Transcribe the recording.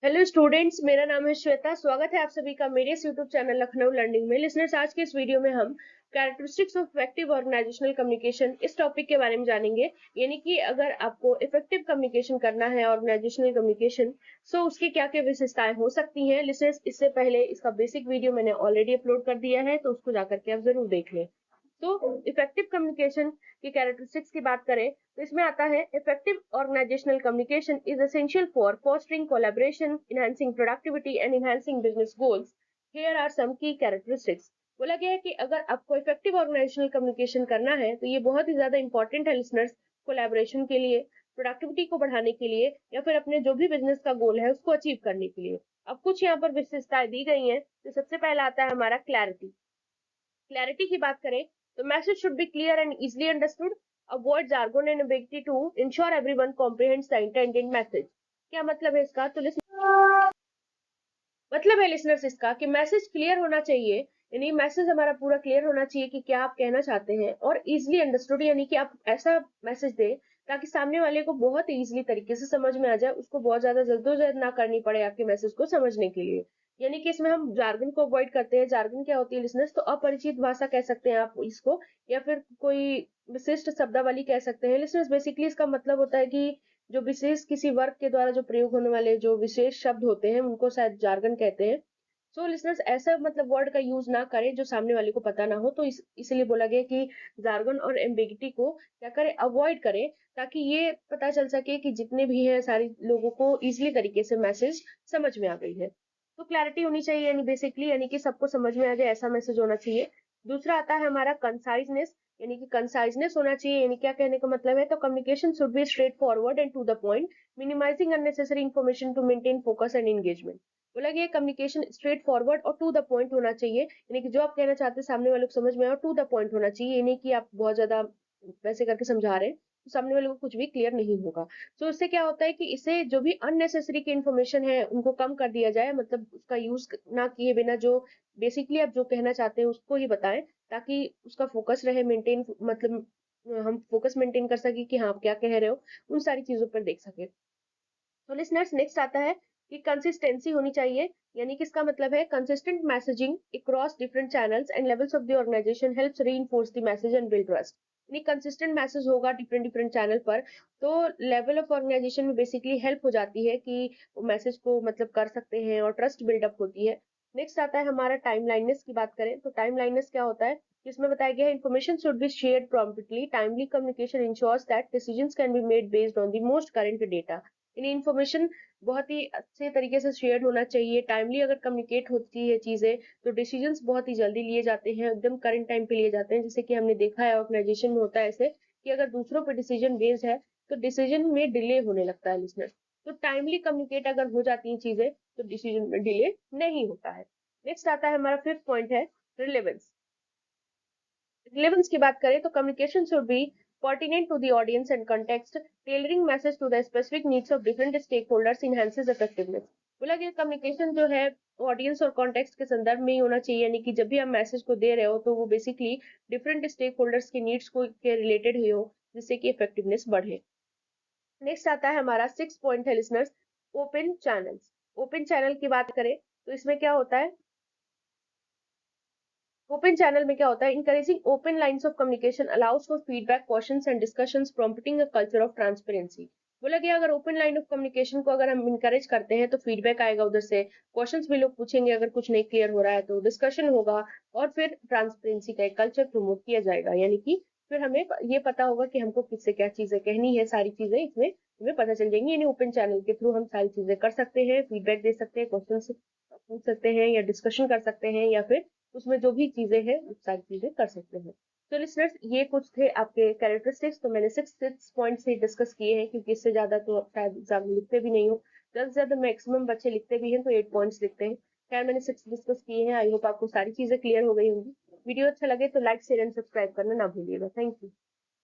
Hello students, मेरा नाम है श्वेता। स्वागत है आप सभी का मेरे इस यूट्यूब चैनल लखनऊ लर्निंग में। लिसनर्स, आज के इस वीडियो में हम characteristics of effective organisational communication इस टॉपिक के बारे में जानेंगे। यानी कि अगर आपको इफेक्टिव कम्युनिकेशन करना है, ऑर्गेनाइजेशनल कम्युनिकेशन, सो उसकी क्या क्या विशेषताएं हो सकती हैं। लिसनर्स, इससे पहले इसका बेसिक वीडियो मैंने ऑलरेडी अपलोड कर दिया है, तो उसको जाकर के आप जरूर देख लें। तो इफेक्टिव कम्युनिकेशन की कैरेक्टरिस्टिक्स की बात करें तो इसमें आता है, effective organisational communication is essential for fostering collaboration, enhancing productivity and enhancing business goals. Here are some key characteristics. बोला गया है कि अगर आपको इफेक्टिव ऑर्गेनाइजेशनल कम्युनिकेशन करना है तो ये बहुत ही ज्यादा इंपॉर्टेंट है लिसनर्स, कोलैबोरेशन के लिए, प्रोडक्टिविटी को बढ़ाने के लिए, या फिर अपने जो भी बिजनेस का गोल है उसको अचीव करने के लिए। अब कुछ यहाँ पर विशेषताएं दी गई हैं। तो सबसे पहला आता है हमारा क्लैरिटी। क्लैरिटी की बात करें तो message should be clear and easily understood, avoid jargon and ambiguity to ensure everyone comprehends the intended message। क्या मतलब है इसका? तो मतलब है लिसनर्स इसका कि मैसेज क्लियर होना चाहिए, यानी मैसेज हमारा पूरा क्लियर होना चाहिए कि क्या आप कहना चाहते हैं, और इजीली अंडरस्टूड यानी कि आप ऐसा मैसेज दें ताकि सामने वाले को बहुत इजीली तरीके से समझ में आ जाए, उसको बहुत ज्यादा जद्दोजहद ना करनी पड़े आपके मैसेज को समझने के लिए। यानी कि इसमें हम जार्गन को अवॉइड करते हैं। जार्गन क्या होती है लिसनर्स? तो अपरिचित भाषा कह सकते हैं आप इसको, या फिर कोई विशिष्ट शब्दावली कह सकते हैं। लिसनर्स, बेसिकली इसका मतलब होता है कि जो विशेष किसी वर्ग के द्वारा जो प्रयोग होने वाले जो विशेष शब्द होते हैं उनको शायद जार्गन कहते हैं। सो लिसनर्स, ऐसा मतलब वर्ड का यूज ना करें जो सामने वाले को पता ना हो। तो इसलिए बोला गया कि जार्गन और एम्बिगिटी को क्या करें, अवॉइड करें, ताकि ये पता चल सके कि जितने भी हैं सारे लोगों को इजिली तरीके से मैसेज समझ में आ गई है। तो क्लैरिटी होनी चाहिए, यानी बेसिकली यानी कि सबको समझ में आ जाए ऐसा मैसेज होना चाहिए। दूसरा आता है हमारा कंसाइजनेस, यानी कि कंसाइजनेस होना चाहिए। यानी क्या कहने का मतलब है? तो communication should be straightforward and to the point, minimising unnecessary information to maintain focus and engagement. बोला गया कम्युनिकेशन स्ट्रेट फॉरवर्ड और टू द पॉइंट होना चाहिए, यानी कि जो आप कहना चाहते हैं सामने वाले को समझ में आए, टू द पॉइंट होना चाहिए। यानी कि आप बहुत ज्यादा वैसे करके समझा रहे हैं तो सामने वाले को कुछ भी क्लियर नहीं होगा। तो इससे क्या होता है कि इसे जो भी अननेसेसरी की इन्फॉर्मेशन है उनको कम कर दिया जाए, मतलब उसका यूज ना किए बिना जो बेसिकली आप जो कहना चाहते हैं उसको ही बताएं, ताकि उसका फोकस रहे मेंटेन, मतलब हम फोकस मेंटेन कर सके कि हाँ आप क्या कह रहे हो, उन सारी चीजों पर देख सके। तो लिसनर्स, नेक्स्ट आता है कि कंसिस्टेंसी होनी चाहिए। यानी कि इसका मतलब है consistent messaging across different channels and levels of the organisation helps reinforce the message and build trust. यानी कंसिस्टेंट मैसेज होगा डिफरेंट डिफरेंट चैनल पर, तो लेवल ऑफ ऑर्गेनाइजेशन में बेसिकली हेल्प हो जाती है कि वो मैसेज को मतलब कर सकते हैं और ट्रस्ट बिल्डअप होती है। नेक्स्ट आता है हमारा टाइमलाइननेस की बात करें तो टाइमलाइननेस क्या होता है? इसमें बताया गया है information should be shared promptly, timely communication ensures that decisions can be made based on the most current data. यानी इन्फॉर्मेशन बहुत ही अच्छे तरीके से शेयर होना चाहिए। टाइमली अगर कम्युनिकेट होती है चीजें तो डिसीजंस बहुत ही जल्दी लिए जाते हैं, एकदम करंट टाइम पे लिए जाते हैं। जैसे कि हमने देखा है ऑर्गेनाइजेशन में होता है ऐसे कि अगर दूसरों पर डिसीजन बेस्ड है तो डिसीजन में डिले होने लगता है लिसनर। तो टाइमली कम्युनिकेट अगर हो जाती हैं चीजें तो डिसीजन में डिले नहीं होता है। नेक्स्ट आता है हमारा फिफ्थ पॉइंट है रिलेवेंस। रिलेवेंस की बात करें तो communication should B pertinent to the audience and context, tailoring message to the specific needs of different stakeholders enhances effectiveness। बोला गया कम्युनिकेशन जो है ऑडियंस और कॉन्टेक्स्ट के संदर्भ में ही होना चाहिए, यानी कि जब भी आप मैसेज को दे रहे हो तो वो बेसिकली डिफरेंट स्टेक होल्डर्स के नीड्स को के रिलेटेड ही हो, जिससे कि इफेक्टिवनेस बढ़े। नेक्स्ट आता है हमारा सिक्स पॉइंट है listeners, open channels. Open channel की बात करें तो इसमें क्या होता है? ओपन चैनल में क्या होता है? Encouraging open lines of communication allows for feedback, questions and discussions, prompting a culture of transparency. बोला गया अगर ओपन लाइन ऑफ कम्युनिकेशन को अगर हम इंकरेज करते हैं तो फीडबैक आएगा उधर से, क्वेश्चंस भी लोग पूछेंगे अगर कुछ नहीं क्लियर हो रहा है तो डिस्कशन होगा, और फिर ट्रांसपेरेंसी का एक कल्चर प्रमोट किया जाएगा। यानी कि फिर हमें ये पता होगा कि हमको किससे क्या चीजें कहनी है, सारी चीजें इसमें हमें पता चल जाएंगी। यानी ओपन चैनल के थ्रू हम सारी चीजें कर सकते हैं, फीडबैक दे सकते हैं, क्वेश्चन पूछ सकते हैं या डिस्कशन कर सकते हैं, या फिर उसमें जो भी चीजें हैं वो सारी चीजें कर सकते हैं। तो लिसनर्स, ये कुछ थे आपके कैरेक्टरिस्टिक्स। तो मैंने सिक्स पॉइंट से डिस्कस किए हैं, क्योंकि इससे ज्यादा तो शायद एग्जाम में लिखते भी नहीं हो। ज्यादा से ज्यादा मैक्सिमम बच्चे लिखते भी हैं तो 8 पॉइंट्स लिखते हैं। खैर, मैंने 6 डिस्कस किए हैं। आई होप आपको सारी चीजें क्लियर हो गई होंगी। वीडियो अच्छा लगे तो लाइक शेयर एंड सब्सक्राइब करना ना भूलिएगा। Thank you.